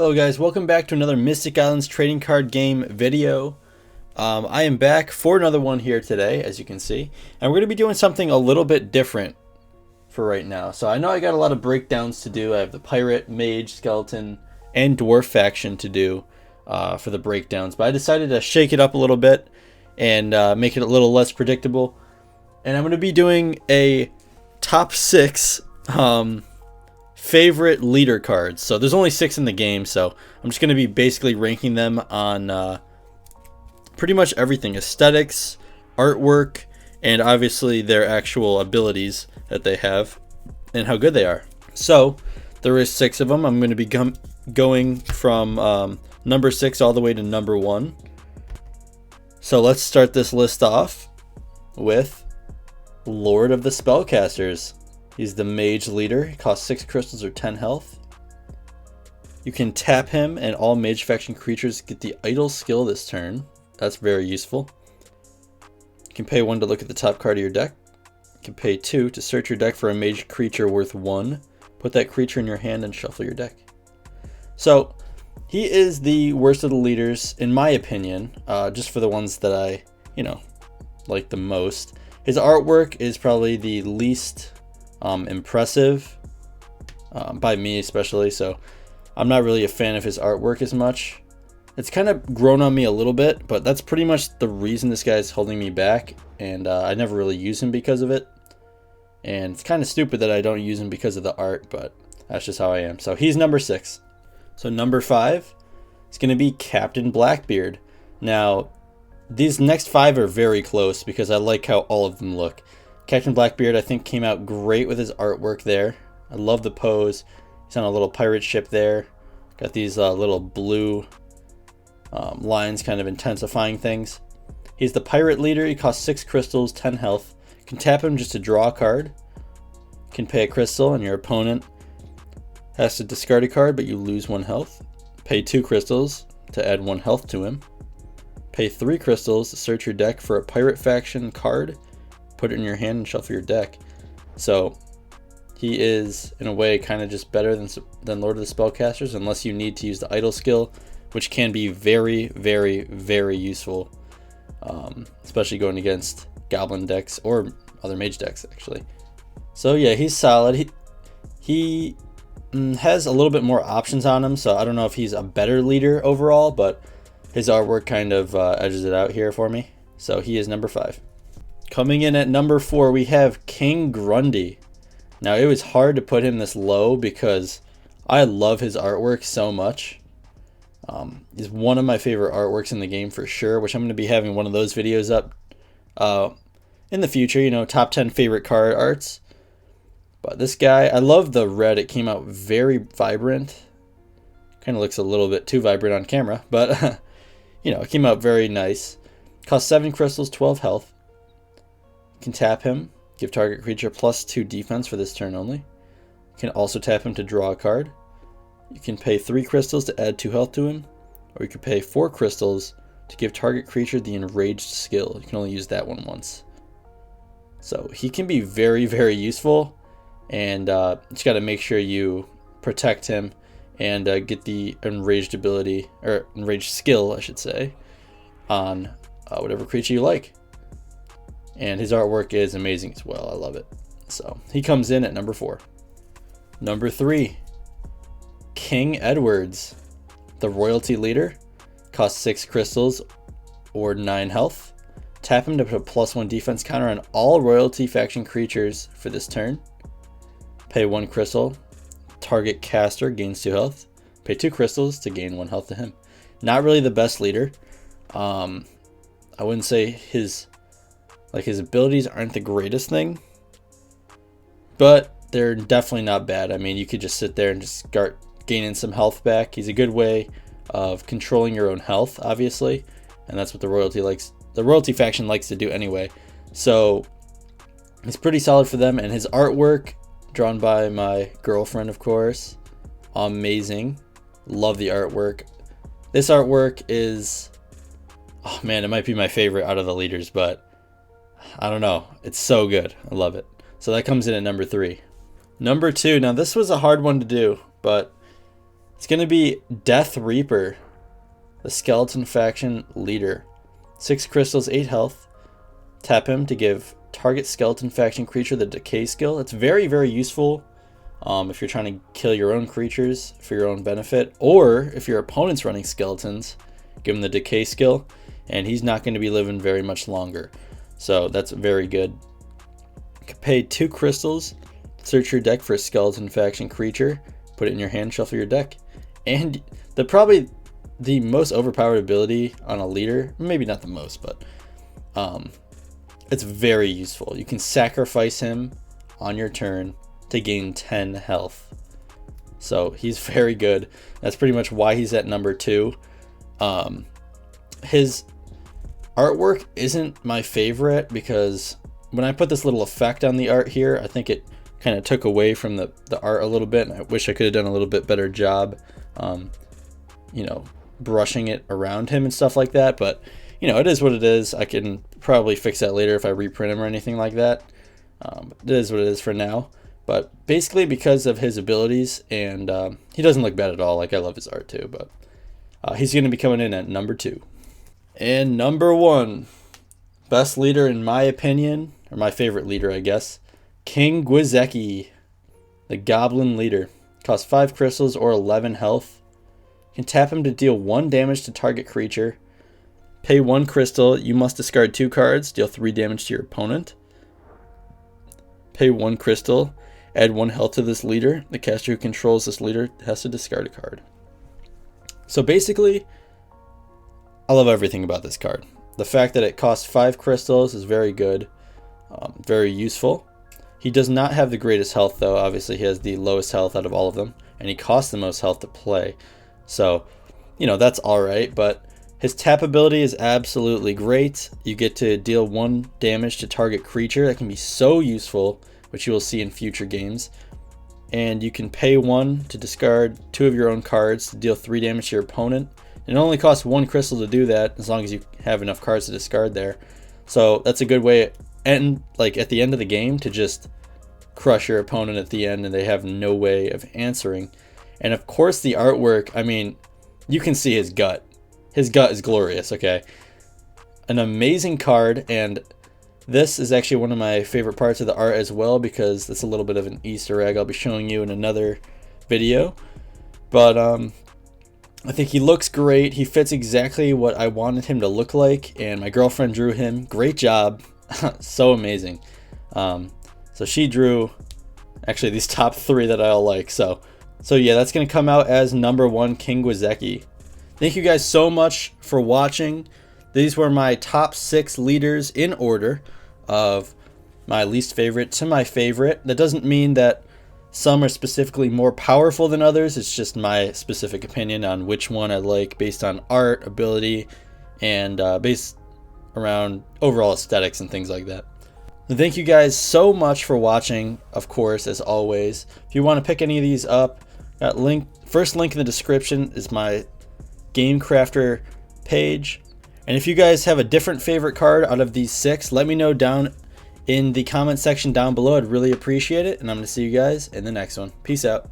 Hello guys, welcome back to another Mystic Islands trading card game video. I am back for another one here today, as you can see. And we're going to be doing something a little bit different for right now. So I know I got a lot of breakdowns to do. I have the Pirate, Mage, Skeleton, and Dwarf faction to do for the breakdowns. But I decided to shake it up a little bit and make it a little less predictable. And I'm going to be doing a top 6 favorite leader cards. So there's only 6 in the game, so I'm just going to be basically ranking them on pretty much everything: aesthetics, artwork, and obviously their actual abilities that they have and how good they are. So there is 6 of them. I'm going to be going from number 6 all the way to number 1. So let's start this list off with Lord of the Spellcasters. He's the mage leader. He costs 6 crystals or 10 health. You can tap him and all mage faction creatures get the idle skill this turn. That's very useful. You can pay 1 to look at the top card of your deck. You can pay 2 to search your deck for a mage creature worth 1. Put that creature in your hand and shuffle your deck. So he is the worst of the leaders in my opinion, just for the ones that I, like the most. His artwork is probably the least impressive by me especially, so I'm not really a fan of his artwork as much. It's kind of grown on me a little bit, but that's pretty much the reason this guy is holding me back, and I never really use him because of it. And it's kind of stupid that I don't use him because of the art, but that's just how I am. So he's number 6. So number 5 is going to be Captain Blackbeard. Now these next 5 are very close because I like how all of them look. Captain Blackbeard, I think, came out great with his artwork there. I love the pose. He's on a little pirate ship there. Got these little blue lines kind of intensifying things. He's the pirate leader. He costs 6 crystals, 10 health. You can tap him just to draw a card. You can pay a crystal and your opponent has to discard a card, but you lose 1 health. Pay 2 crystals to add 1 health to him. Pay 3 crystals to search your deck for a pirate faction card. Put it in your hand and shuffle your deck. So he is in a way kind of just better than Lord of the Spellcasters, unless you need to use the idle skill, which can be very, very, very useful, especially going against goblin decks or other mage decks actually. So yeah, he's solid. He has a little bit more options on him, so I don't know if he's a better leader overall, but his artwork kind of edges it out here for me. So he is number 5. Coming in at number 4, we have King Grundy. Now, it was hard to put him this low because I love his artwork so much. He's one of my favorite artworks in the game for sure, which I'm going to be having one of those videos up in the future, top 10 favorite card arts. But this guy, I love the red. It came out very vibrant. Kind of looks a little bit too vibrant on camera, but it came out very nice. Cost 7 crystals, 12 health. You can tap him, give target creature +2 defense for this turn only. You can also tap him to draw a card. You can pay 3 crystals to add 2 health to him, or you can pay 4 crystals to give target creature the enraged skill. You can only use that one once. So he can be very, very useful, and just got to make sure you protect him and get the enraged ability, or enraged skill, I should say, on whatever creature you like. And his artwork is amazing as well. I love it. So he comes in at number 4. Number 3, King Edwards, the royalty leader. Costs 6 crystals or 9 health. Tap him to put a +1 defense counter on all royalty faction creatures for this turn. Pay 1 crystal. Target caster gains 2 health. Pay 2 crystals to gain 1 health to him. Not really the best leader. I wouldn't say his abilities aren't the greatest thing, but they're definitely not bad. I mean, you could just sit there and just start gaining some health back. He's a good way of controlling your own health, obviously, and that's what the royalty faction likes to do anyway. So he's pretty solid for them, and his artwork, drawn by my girlfriend, of course, amazing. Love the artwork. This artwork is, oh man, it might be my favorite out of the leaders, but I don't know. It's so good. I love it. So that comes in at number 3. Number 2. Now this was a hard one to do, but It's going to be Death Reaper, the Skeleton Faction leader. 6 crystals, 8 health. Tap him to give target Skeleton Faction creature the decay skill. It's very, very useful if you're trying to kill your own creatures for your own benefit, or if your opponent's running skeletons, give him the decay skill, and he's not going to be living very much longer. So that's very good. You can pay 2 crystals, search your deck for a Skeleton Faction creature, put it in your hand, shuffle your deck. And probably the most overpowered ability on a leader, maybe not the most, but it's very useful. You can sacrifice him on your turn to gain 10 health. So he's very good. That's pretty much why he's at number 2. His artwork isn't my favorite because when I put this little effect on the art here, I think it kind of took away from the art a little bit, and I wish I could have done a little bit better job, you know, brushing it around him and stuff like that. But you know, it is what it is. I can probably fix that later if I reprint him or anything like that. It is what it is for now. But basically, because of his abilities, and he doesn't look bad at all. Like, I love his art too, but he's going to be coming in at number 2. And number 1, best leader in my opinion, or my favorite leader, I guess, King Gwizeki, the Goblin leader. Costs 5 crystals or 11 health. You can tap him to deal 1 damage to target creature. Pay 1 crystal. You must discard 2 cards. Deal 3 damage to your opponent. Pay 1 crystal. Add 1 health to this leader. The caster who controls this leader has to discard a card. So basically, I love everything about this card. The fact that it costs 5 crystals is very good. Very useful. He does not have the greatest health though. Obviously he has the lowest health out of all of them. And he costs the most health to play. So, you know, that's alright. But his tap ability is absolutely great. You get to deal 1 damage to target creature. That can be so useful, which you will see in future games. And you can pay 1 to discard 2 of your own cards to deal 3 damage to your opponent. It only costs 1 crystal to do that, as long as you have enough cards to discard there. So that's a good way, and like at the end of the game, to just crush your opponent at the end and they have no way of answering. And of course the artwork, I mean, you can see his gut. His gut is glorious, okay? An amazing card, and this is actually one of my favorite parts of the art as well, because it's a little bit of an Easter egg I'll be showing you in another video. But I think he looks great. He fits exactly what I wanted him to look like, and my girlfriend drew him. Great job. So amazing. So she drew actually these top 3 that I all like. So yeah, that's going to come out as number 1, King Gwizeki. Thank you guys so much for watching. These were my top 6 leaders in order of my least favorite to my favorite. That doesn't mean that some are specifically more powerful than others. It's just my specific opinion on which one I like based on art, ability, and based around overall aesthetics and things like that. And thank you guys so much for watching, of course, as always. If you want to pick any of these up, first link in the description is my Game Crafter page. And if you guys have a different favorite card out of these 6, let me know down in the comment section down below. I'd really appreciate it. And I'm going to see you guys in the next one. Peace out.